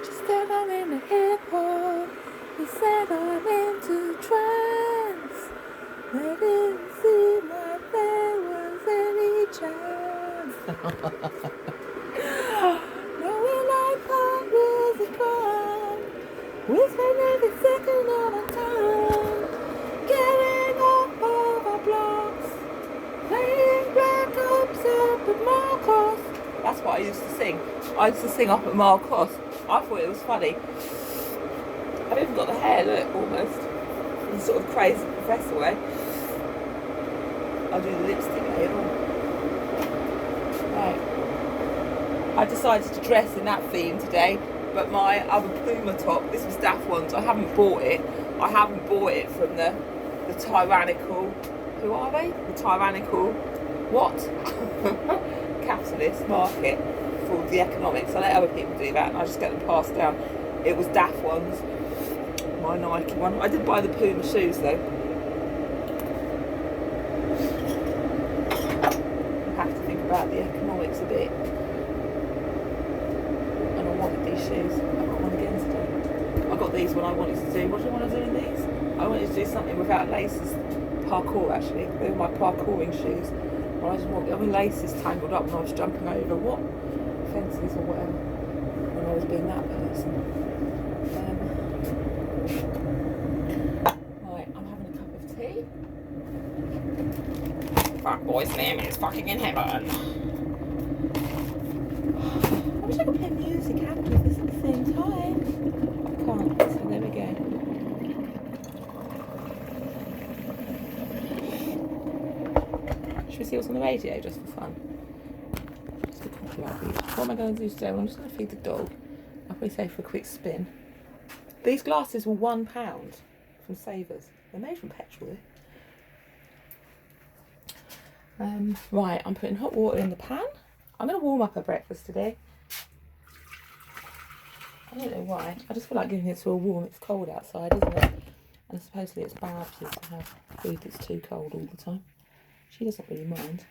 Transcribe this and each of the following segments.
She said I'm in a hip hop. He said I'm into trance. They didn't seem like there was any chance. Knowing like pop music on, whispering every second of my time. Getting off of our blocks, playing Black Ops up at Marcos. That's what I used to sing. I used to sing up at Marcos. I thought it was funny. I've even got the hair, look, almost. In sort of crazy professor way. I'll do the lipstick later on. Right. I decided to dress in that theme today, but my other Puma top, this was Daft Ones, I haven't bought it. I haven't bought it from the tyrannical, who are they? The tyrannical, what? Capitalist market for the economics. I let other people do that and I just get them passed down. It was Daft Ones, my Nike one. I did buy the Puma shoes though. I have to think about the economics a bit. And I wanted these shoes. I've got one again today. I got these when I wanted to do. What do I want to do in these? I wanted to do something without laces. Parkour actually. They were my parkouring shoes. Well, I just want my laces tangled up when I was jumping over what fences or whatever. When I was being that person. Right, I'm having a cup of tea. Fat boy Slim is fucking in heaven. I wish I could play music and do this at the same time. I can't, so there we go. Should we see what's on the radio just for fun? Just a couple of these. What am I going to do today? Well, I'm just going to feed the dog. I'll probably say for a quick spin. These glasses were £1 from Savers. They're made from petrol. Right, I'm putting hot water in the pan. I'm going to warm up her breakfast today. I don't know why. I just feel like giving it to her warm. It's cold outside, isn't it? And supposedly it's bad to have food that's too cold all the time. She doesn't really mind.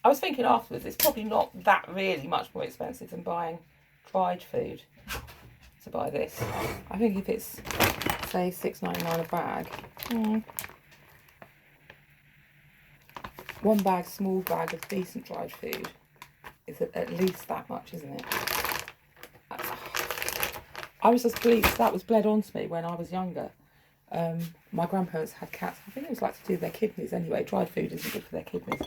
I was thinking afterwards, it's probably not that really much more expensive than buying dried food to buy this. I think if it's, say, £6.99 a bag, one bag, small bag of decent dried food is at least that much, isn't it? I was just pleased that was bled onto me when I was younger. My grandparents had cats. I think it was like to do with their kidneys anyway. Dried food isn't good for their kidneys.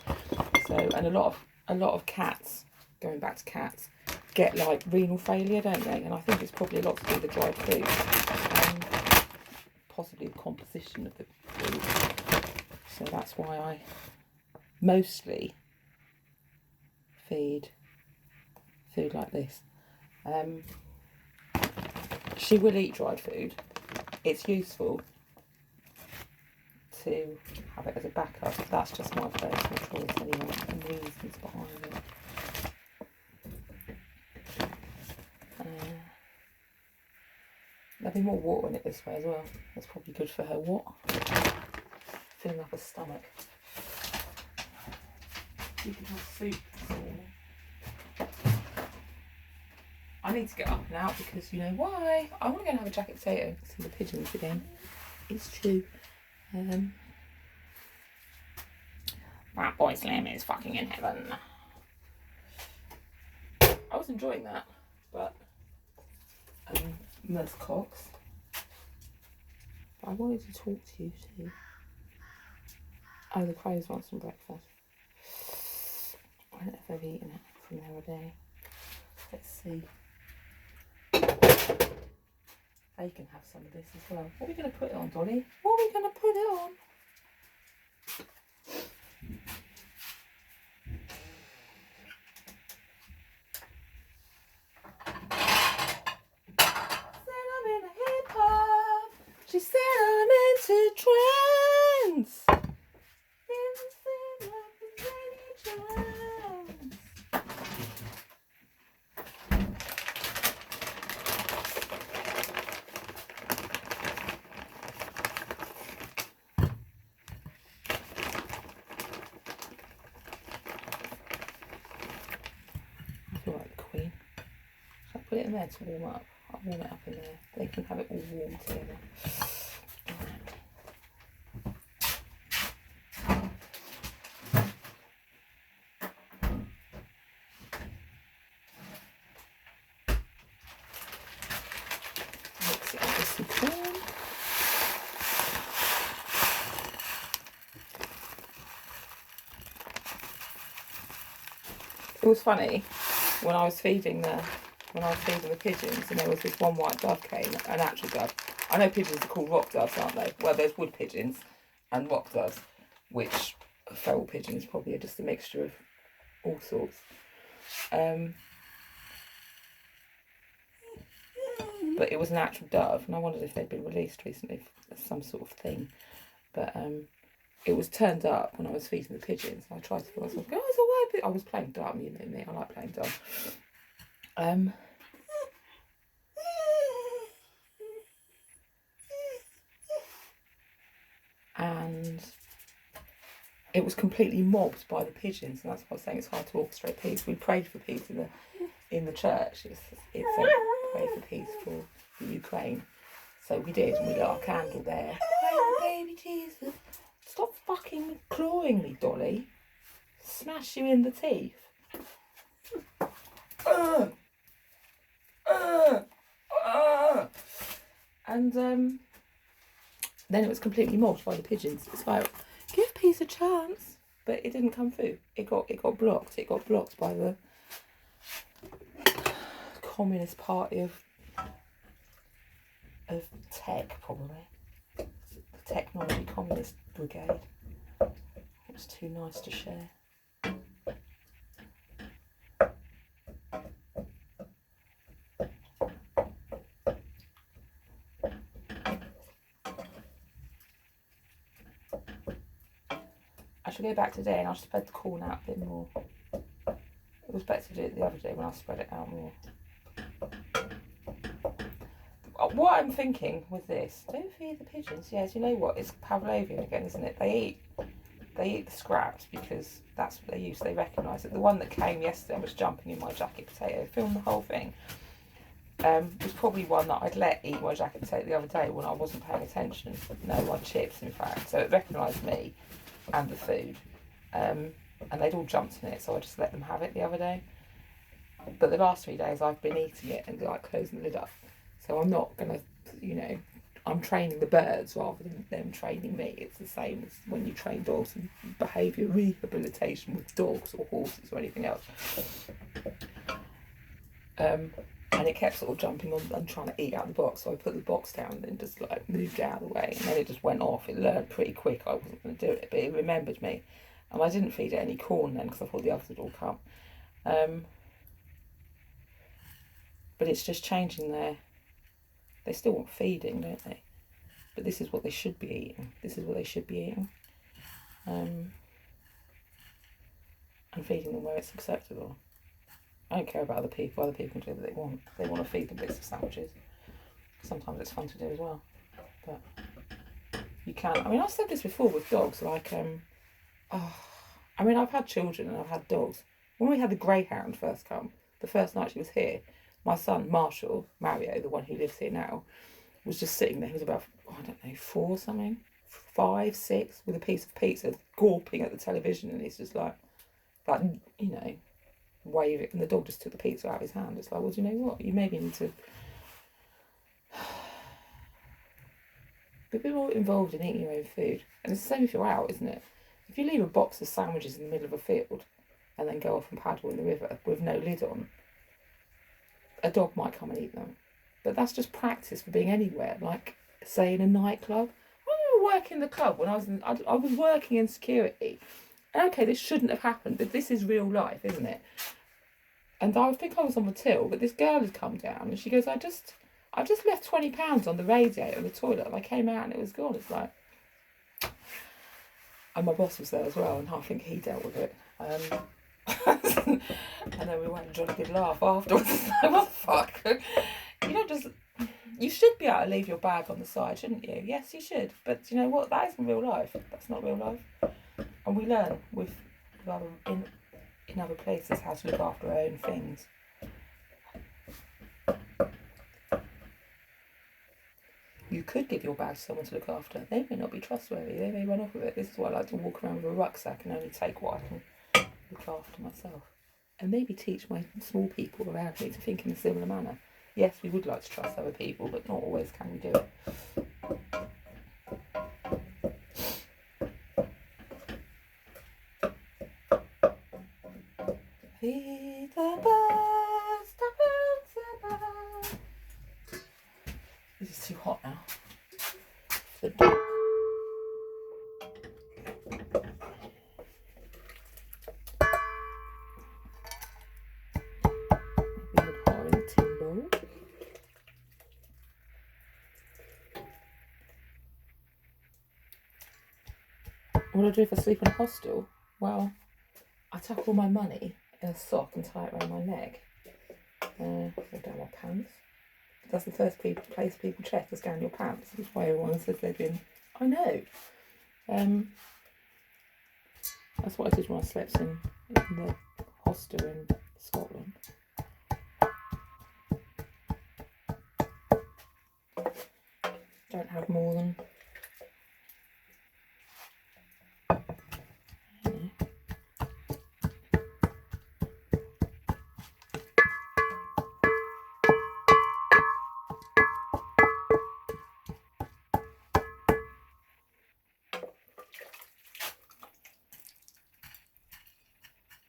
So, and a lot of cats, going back to cats, get like renal failure, don't they? And I think it's probably a lot to do with the dried food, possibly the composition of the food. So that's why I mostly feed food like this. She will eat dried food. It's useful to have it as a backup. That's just my personal choice anyway, and reasons behind it. There'll be more water in it this way as well. That's probably good for her what? Filling up her stomach. You can have soup this morning. I need to get up and out because you know why? I want to go and have a jacket potato and see the pigeons again. It's true. That boy Slim is fucking in heaven. I was enjoying that, but Ms. Cox, I wanted to talk to you too. Oh, the crows want some breakfast. I don't know if I've eaten it from the other day. Let's see. They can have some of this as well. What are we going to put it on, Dolly? What are we going to put it on? Said I'm in a hip hop. She said I'm into trance. Didn't seem like there's any chance. put it in there to warm up. I'll warm it up in there. They can have it all warm together. Mix it up with some corn. It was funny when I was feeding the pigeons, and there was this one white dove came, an actual dove. I know pigeons are called rock doves, aren't they? Well, there's wood pigeons and rock doves, which feral pigeons probably are just a mixture of all sorts. But it was an actual dove, and I wondered if they'd been released recently as some sort of thing. But it was turned up when I was feeding the pigeons. I tried to feel myself go, oh, it's a white. I was playing dumb, you know me. I like playing dumb. And it was completely mobbed by the pigeons, and that's why I was saying it's hard to orchestrate peace. We prayed for peace in the church. It's pray for peace for the Ukraine. So we did, and we lit our candle there. Oh, baby Jesus. Stop fucking clawing me, Dolly. Smash you in the teeth. And then it was completely mobbed by the pigeons. It's like, give peace a chance. But it didn't come through. It got blocked. It got blocked by the Communist Party of tech, probably. The Technology Communist Brigade. It was too nice to share. I shall go back today and I'll spread the corn out a bit more. It was better to do it the other day when I spread it out more. What I'm thinking with this, don't feed the pigeons. Yeah, do you know what? It's Pavlovian again, isn't it? They eat the scraps because that's what they use. They recognise it. The one that came yesterday and was jumping in my jacket potato, filmed the whole thing, was probably one that I'd let eat my jacket potato the other day when I wasn't paying attention. No, my chips, in fact. So it recognised me and the food. And they'd all jumped in it, so I just let them have it the other day. But the last 3 days I've been eating it and like closing the lid up. So I'm not going to, you know, I'm training the birds rather than them training me. It's the same as when you train dogs in behaviour rehabilitation with dogs or horses or anything else. And it kept sort of jumping on and trying to eat out the box. So I put the box down and then just like moved out of the way. And then it just went off. It learned pretty quick I wasn't going to do it, but it remembered me. And I didn't feed it any corn then because I thought the others would all come. But it's just changing their... They still want feeding, don't they? But this is what they should be eating. This is what they should be eating. And feeding them where it's acceptable. I don't care about other people. Other people can do what they want. They want to feed them bits of sandwiches. Sometimes it's fun to do as well. But you can. I mean, I've said this before with dogs. Like, I mean, I've had children and I've had dogs. When we had the greyhound first come, the first night she was here, my son, Marshall, Mario, the one who lives here now, was just sitting there. He was about, I don't know, 4 or something, 5, 6, with a piece of pizza, gawping at the television, and he's just like, you know, waving, and the dog just took the pizza out of his hand. It's like, well, do you know what? You maybe need to be a bit more involved in eating your own food. And it's the same if you're out, isn't it? If you leave a box of sandwiches in the middle of a field and then go off and paddle in the river with no lid on, a dog might come and eat them. But that's just practice for being anywhere, like, say, in a nightclub. When we were working in the club, when I was working in security, and okay, this shouldn't have happened, but this is real life, isn't it? And I think I was on the till, but this girl had come down, and she goes, I just left £20 on the radiator in the toilet, and I came out and it was gone. It's like... And my boss was there as well, and I think he dealt with it. And then we went and had a good laugh afterwards. What the fuck? You should be able to leave your bag on the side, shouldn't you? Yes, you should. But you know what? That isn't real life. That's not real life. And we learn in other places how to look after our own things. you could give your bag to someone to look after, they may not be trustworthy. They may run off with it. This is why I like to walk around with a rucksack and only take what I can look after myself. And maybe teach my small people around me to think in a similar manner. Yes, we would like to trust other people, but not always can we do it. Feed the birds, the birds above. This is too hot now. The dog. Maybe a hot in a tin bowl. What do I do if I sleep in a hostel? Well, I tuck all my money in a sock and tie it around my neck. Or down my pants. That's the first place people check is down your pants. That's why everyone says they've been. I know. That's what I did when I slept in the hostel in Scotland. Don't have more than.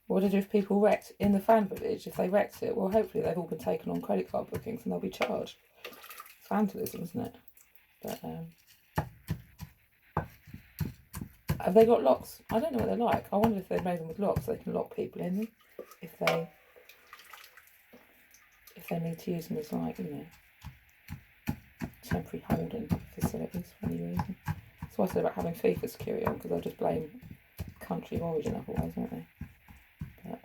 What do I do if people wrecked in the fan village? If they wrecked it, well, hopefully they've all been taken on credit card bookings and they'll be charged. It's vandalism, isn't it? But have they got locks? I don't know what they're like. I wonder if they've made them with locks so they can lock people in them. If they need to use them as, like, you know, temporary holding facilities for any reason. That's what I said about having FIFA security on, because they'll just blame country of origin otherwise, won't they? But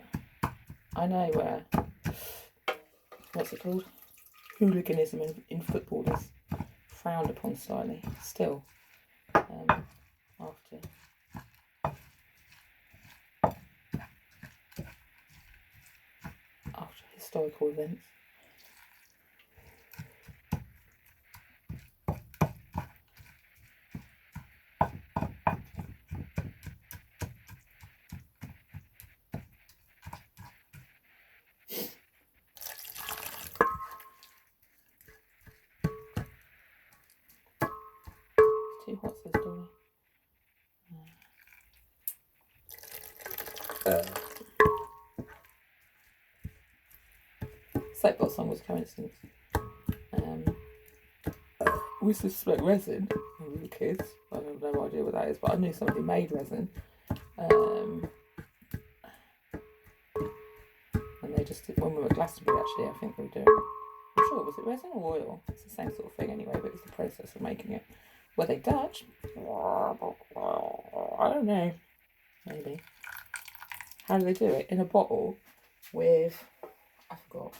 I know where, what's it called? Hooliganism in football is frowned upon slightly still, after historical events. Too hot, says Dolly. Soapbox song was a coincidence. We used to smoke resin when we were kids. I have no idea what that is, but I knew somebody made resin. And they just did, when we were at Glastonbury, actually, I think they were doing it. I'm sure, was it resin or oil? It's the same sort of thing anyway, but it's the process of making it. Were they Dutch? I don't know. Maybe. How do they do it? In a bottle with, I forgot.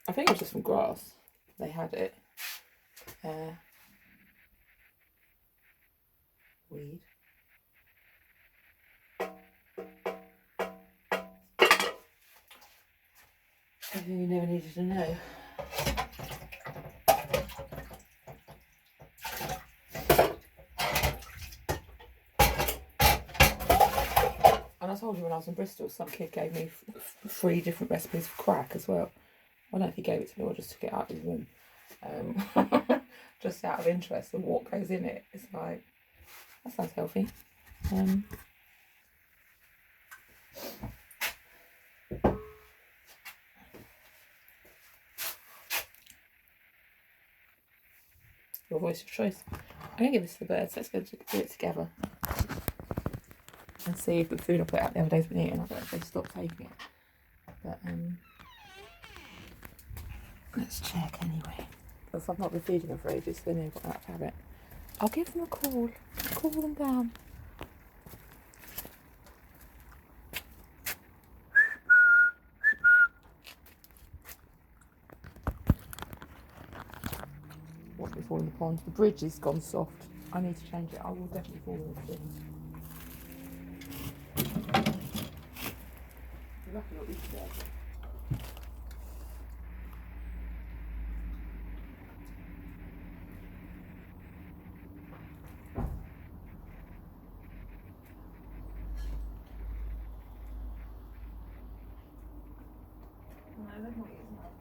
I think it was just from grass. They had it. Weed. Everything you never needed to know. And I told you when I was in Bristol, some kid gave me 3 different recipes for crack as well. I don't know if he gave it to me or just took it out of his room. Just out of interest in what goes in it. It's like, that sounds healthy. Your voice of choice. I'm going to give this to the birds. Let's go do it together. And see if the food I put out the other day's been eaten. I don't know if they stopped taking it. But, let's check anyway. Because I've not been feeding them for ages, so they've got that to have it. I'll give them a call. Call them down. Watch me fall in the pond. The bridge has gone soft. I need to change it. I will definitely fall in the thing. Lucky what we said. I'm not using that.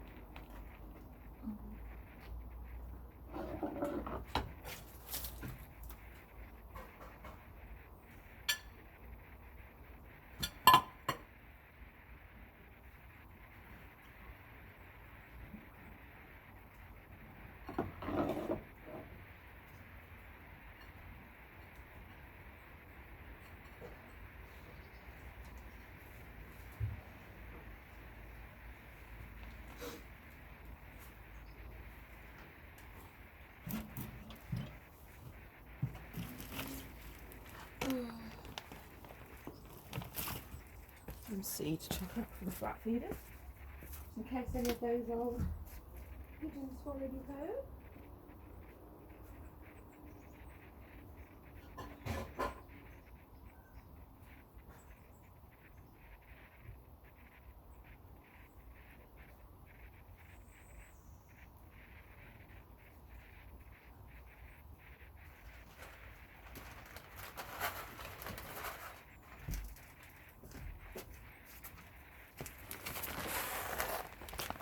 Some seed chocolate from the flat feeder, in case any of those old pigeons swallowed your home.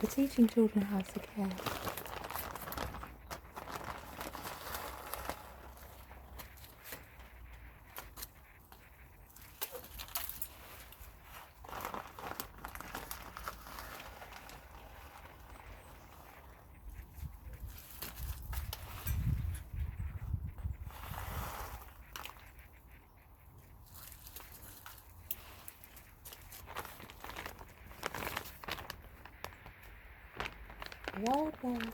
We're teaching children how to care. Wild ones.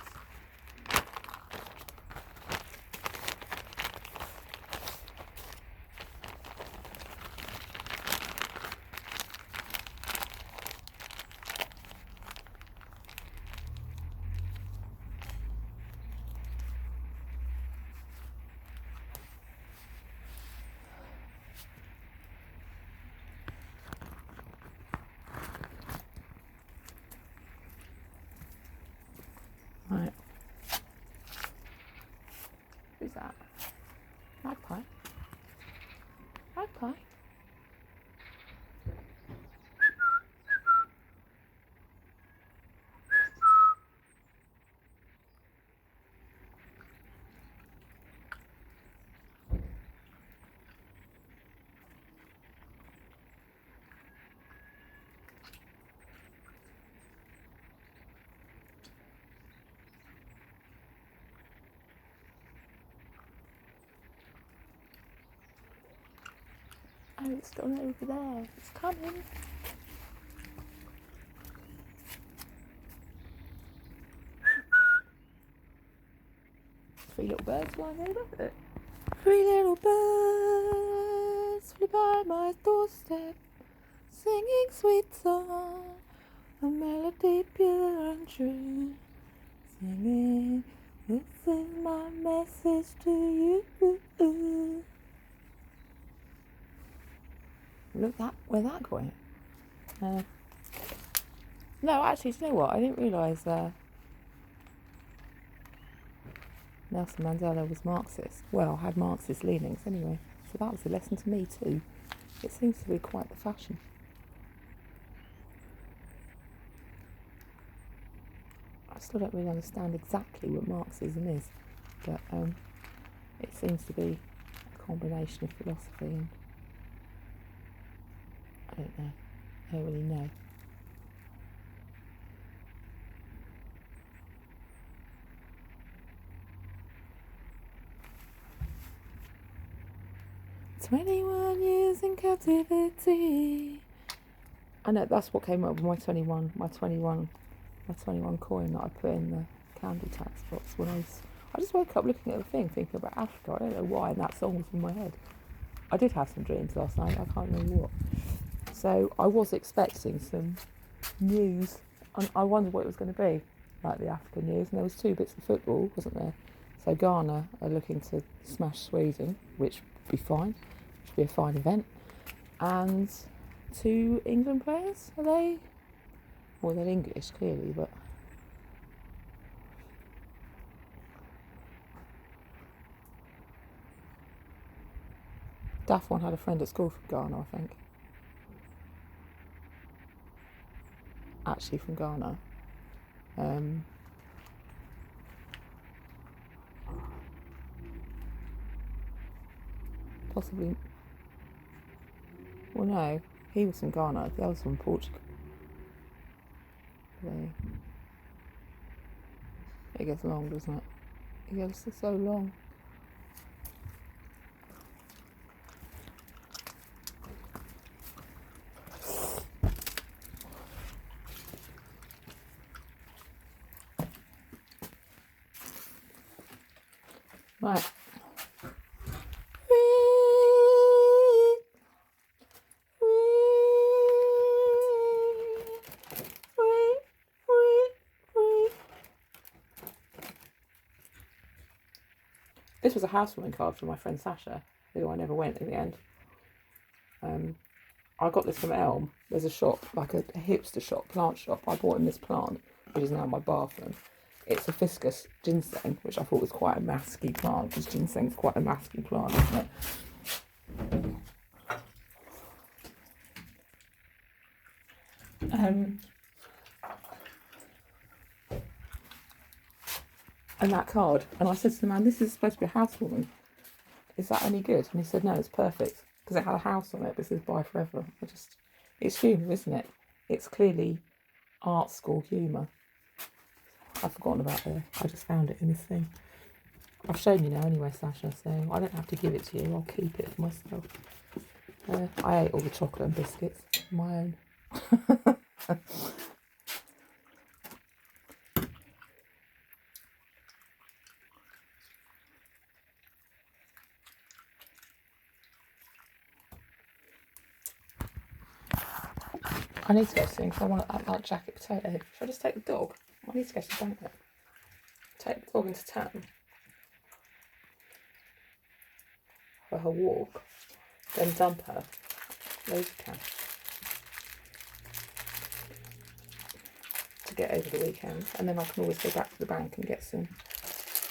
Right. Who's that? Magpie? Magpie? Oh, it's gone over there. It's coming. Three little birds flying over it. Three little birds flew by my doorstep, singing sweet song, a melody pure and true. Singing, this is my message to you. Look that where that went. No, actually, do you know what? I didn't realise Nelson Mandela was Marxist. Well, had Marxist leanings anyway. So that was a lesson to me too. It seems to be quite the fashion. I still don't really understand exactly what Marxism is, but it seems to be a combination of philosophy and I don't know. I don't really know. "21 years in captivity." I know that's what came up with my 21 coin that I put in the candle tax box when I just woke up looking at the thing, thinking about Africa. I don't know why, and that song was in my head. I did have some dreams last night. I can't remember what. So I was expecting some news, and I wondered what it was going to be, like the African news. And there was 2 bits of football, wasn't there? So Ghana are looking to smash Sweden, which would be fine. Which would be a fine event. And 2 England players, are they? Well, they're English, clearly, but... Daft One had a friend at school from Ghana, I think. Actually from Ghana. Possibly. Well, no, he was from Ghana. The other was from Portugal. It gets long, doesn't it? It gets so long. Right. This was a housewarming card from my friend Sasha, who I never went in the end. I got this from Elm. There's a shop, like a hipster shop, plant shop. I bought him this plant, which is now in my bathroom. It's a Hibiscus ginseng, which I thought was quite a masky plant, because ginseng's quite a masky plant, isn't it? And that card, and I said to the man, this is supposed to be a housewarming. Is that any good? And he said, no, it's perfect, because it had a house on it, but it says bye forever. It's humour, isn't it? It's clearly art school humour. I've forgotten about it. I just found it in this thing. I've shown you now anyway, Sasha, so I don't have to give it to you. I'll keep it for myself. I ate all the chocolate and biscuits, my own. I need to go soon because I want to act like Jacket Potato. Should I just take the dog? I need to go to the bank. Take the dog into town for her walk, then dump her. Loads of cash to get over the weekend, and then I can always go back to the bank and get some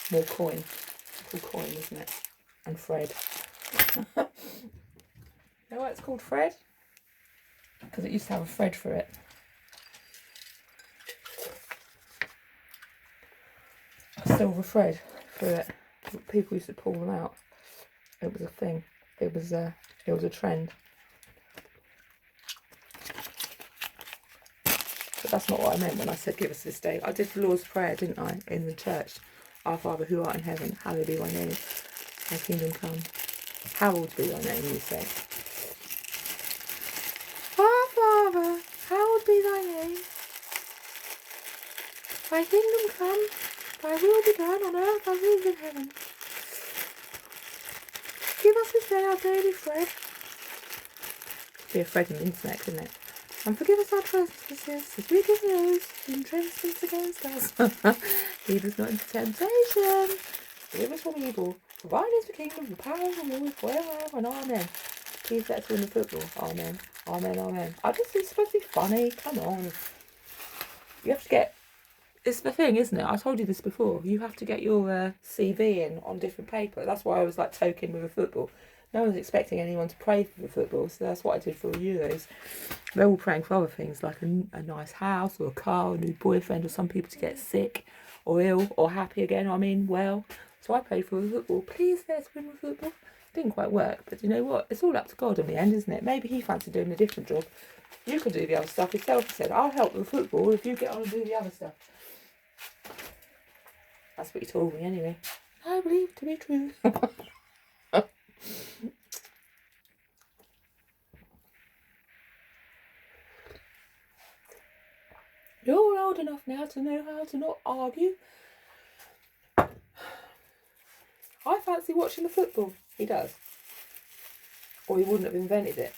more coin. It's called coin, isn't it? And Fred. You know why it's called Fred? Because it used to have a thread for it. A silver thread for it. People used to pull them out. It was a thing. It was a trend. But that's not what I meant when I said give us this day. I did the Lord's Prayer, didn't I, in the church? Our Father who art in heaven, hallowed be thy name. Thy kingdom come. Hallowed be thy name, you say. Father, hallowed be thy name. Thy kingdom come, thy will be done on earth as it is in heaven. Give us this day our daily bread. Be a Fred on the internet, couldn't it? And forgive us our trespasses, as we give those who trespass against us. Lead us not into temptation. Deliver us from evil. For thine is the kingdom, the power, and the glory, forever and amen. Please let us win the football. Amen. Amen, amen. I just think it's supposed to be funny. Come on. You have to get... It's the thing, isn't it? I told you this before. You have to get your CV in on different paper. That's why I was like token with a football. No one's expecting anyone to pray for the football, so that's what I did for Euros. They're all praying for other things, like a nice house or a car, or a new boyfriend, or some people to get sick or ill or happy again. I mean, well. So I prayed for the football. Please let's win the football. Didn't quite work, but you know what? It's all up to God in the end, isn't it? Maybe he fancied doing a different job. You can do the other stuff yourself, he said. I'll help with the football if you get on and do the other stuff. That's what he told me anyway. I believe to be true. You're old enough now to know how to not argue. I fancy watching the football. He does. Or he wouldn't have invented it.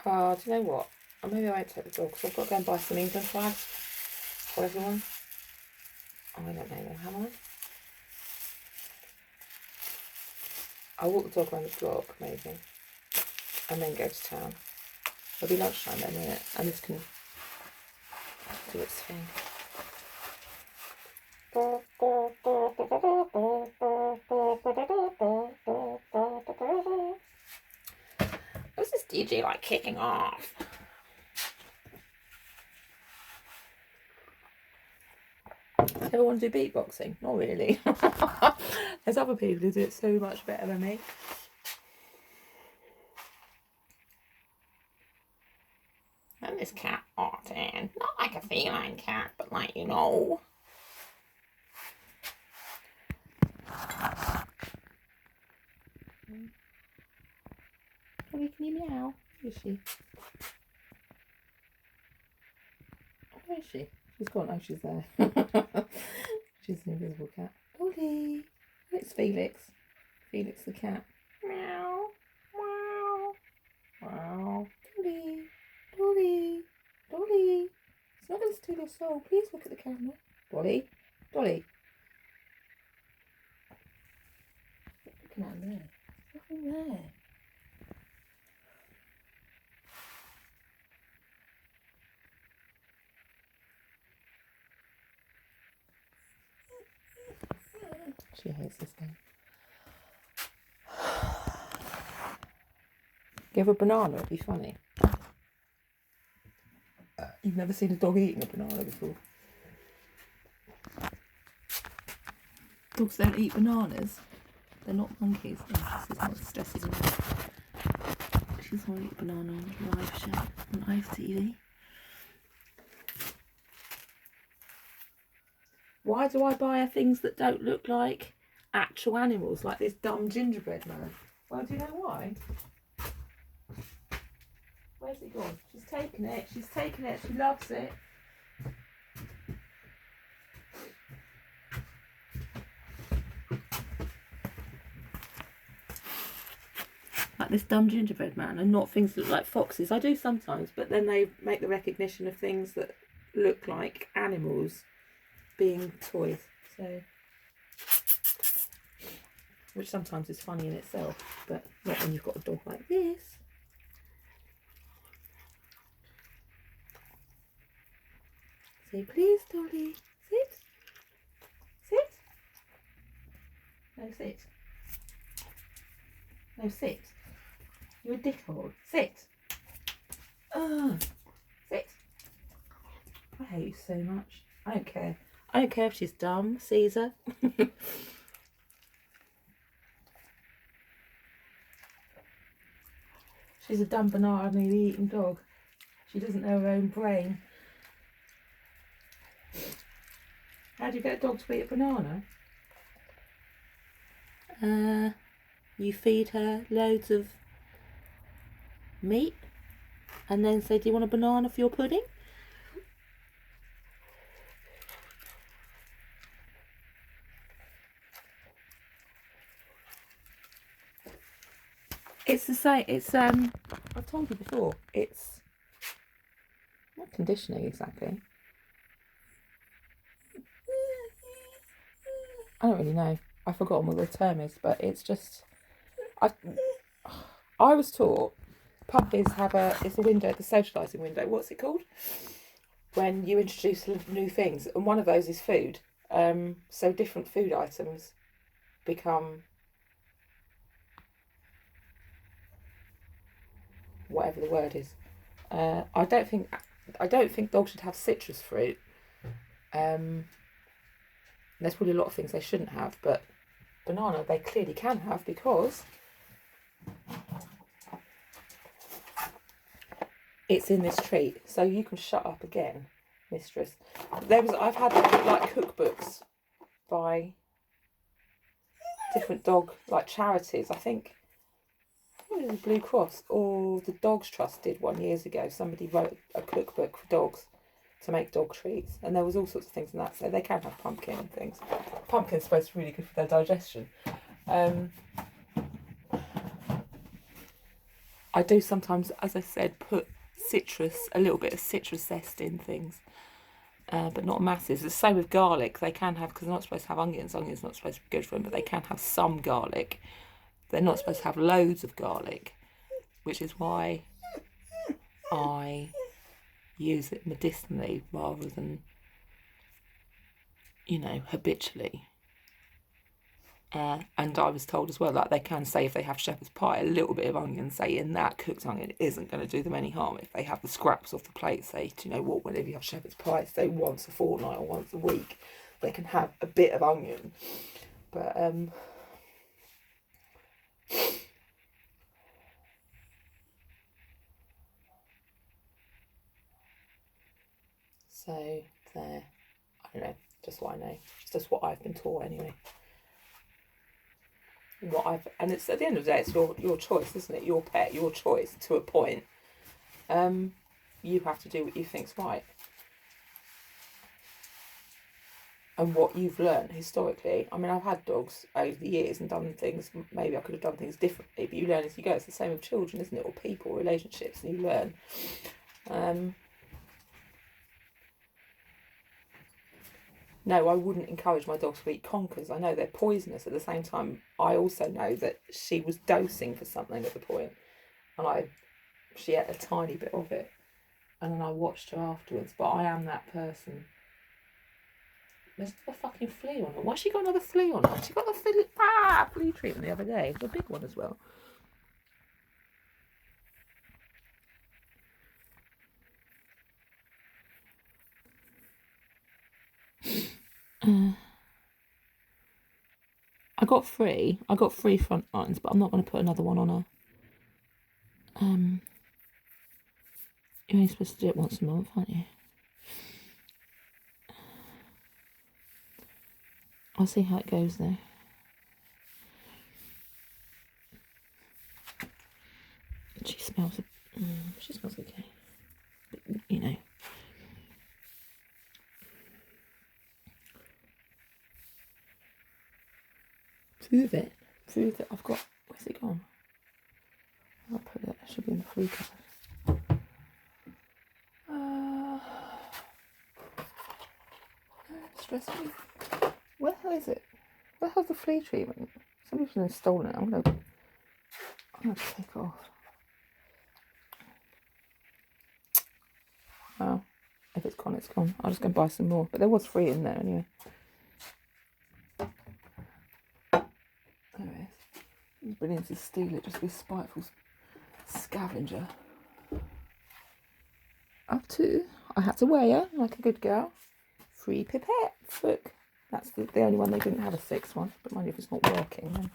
Do you know what? Maybe I won't take the dog because I've got to go and buy some England flags for everyone. I don't know then, have I? I'll walk the dog around the block maybe and then go to town. It'll be lunchtime then, won't it? And this can do its thing. What's this DJ like kicking off? Ever want to do beatboxing? Not really. There's other people who do it so much better than me. And this cat Artin, not like a feline cat, but like, you know. Can you meow? Where is she? Where is she? She's gone. Oh, she's there. She's an invisible cat. Dolly. It's Felix. Felix the cat. Meow. Meow. Wow. Dolly. Dolly. Dolly. It's not going to steal your soul. Please look at the camera. Dolly. Dolly. Looking at there. There's nothing there. She hates this game. Give a banana, it'd be funny. You've never seen a dog eating a banana before. Dogs don't eat bananas. They're not monkeys. Oh, this is what stresses me. She doesn't want to eat a banana on live show, on live TV. Why do I buy things that don't look like actual animals, like this dumb gingerbread man? Well, do you know why? Where's it gone? She's taken it. She's taken it. She loves it. Like this dumb gingerbread man, and not things that look like foxes. I do sometimes, but then they make the recognition of things that look like animals being toys, so, which sometimes is funny in itself, but not when you've got a dog like this. Say please, Dolly. Sit. Sit. No, sit. No, sit. You're a dickhole. Sit. Sit. I hate you so much. I don't care. I don't care if she's dumb, Caesar. She's a dumb banana eating dog. She doesn't know her own brain. How do you get a dog to eat a banana? You feed her loads of meat and then say, do you want a banana for your pudding? It's the same, it's, I've told you before, it's not conditioning exactly. I don't really know. I've forgotten what the term is, but it's just, I was taught puppies have it's a window, the socialising window. What's it called? When you introduce new things, and one of those is food. So different food items become whatever the word is. I don't think dogs should have citrus fruit. There's probably a lot of things they shouldn't have, but banana they clearly can have because it's in this treat. So you can shut up again, mistress. I've had like cookbooks by different dog like charities. I think it was the Blue Cross or the Dogs Trust did one years ago. Somebody wrote a cookbook for dogs to make dog treats, and there was all sorts of things in that, so they can have pumpkin and things. Pumpkin's supposed to be really good for their digestion. I do sometimes, as I said, put a little bit of citrus zest in things, but not masses. It's the same with garlic. They can have, because they're not supposed to have onions. Onions not supposed to be good for them, but they can have some garlic. They're not supposed to have loads of garlic, which is why I use it medicinally rather than, you know, habitually. And I was told as well that they can say if they have shepherd's pie, a little bit of onion, say in that cooked onion, isn't going to do them any harm. If they have the scraps off the plate, say, do you know what, whenever you have shepherd's pie, say once a fortnight or once a week, they can have a bit of onion. But so there, I don't know, just what I know. It's just what I've been taught anyway. And it's at the end of the day, it's your choice, isn't it? Your pet, your choice to a point. You have to do what you think's right. And what you've learned historically. I mean, I've had dogs over the years and done things, maybe I could have done things differently, but you learn as you go. It's the same with children, isn't it? Or people, relationships, and you learn. No, I wouldn't encourage my dogs to eat conkers. I know they're poisonous. At the same time, I also know that she was dosing for something at the point, and she ate a tiny bit of it, and then I watched her afterwards. But I am that person. There's a fucking flea on her. Why's she got another flea on her? She got a flea treatment the other day. A big one as well. I got three front lines, but I'm not going to put another one on her. You're only supposed to do it once a month, aren't you? I'll see how it goes though. She smells okay. But, you know. Prove it. I've got. Where's it gone? I'll put it. It should be in the flea cupboard. Stress me. Where the hell is it? Where the hell's the flea treatment? Somebody's stolen it. I'm gonna take it off. Well, if it's gone, it's gone. I'm just gonna buy some more. But there was 3 in there anyway. There it is. He's brilliant to steal it, just to be spiteful scavenger. Up to, I had to weigh her like a good girl. 3 pipettes. Look, that's the only one they didn't have a 6th one. But mind you, if it's not working, then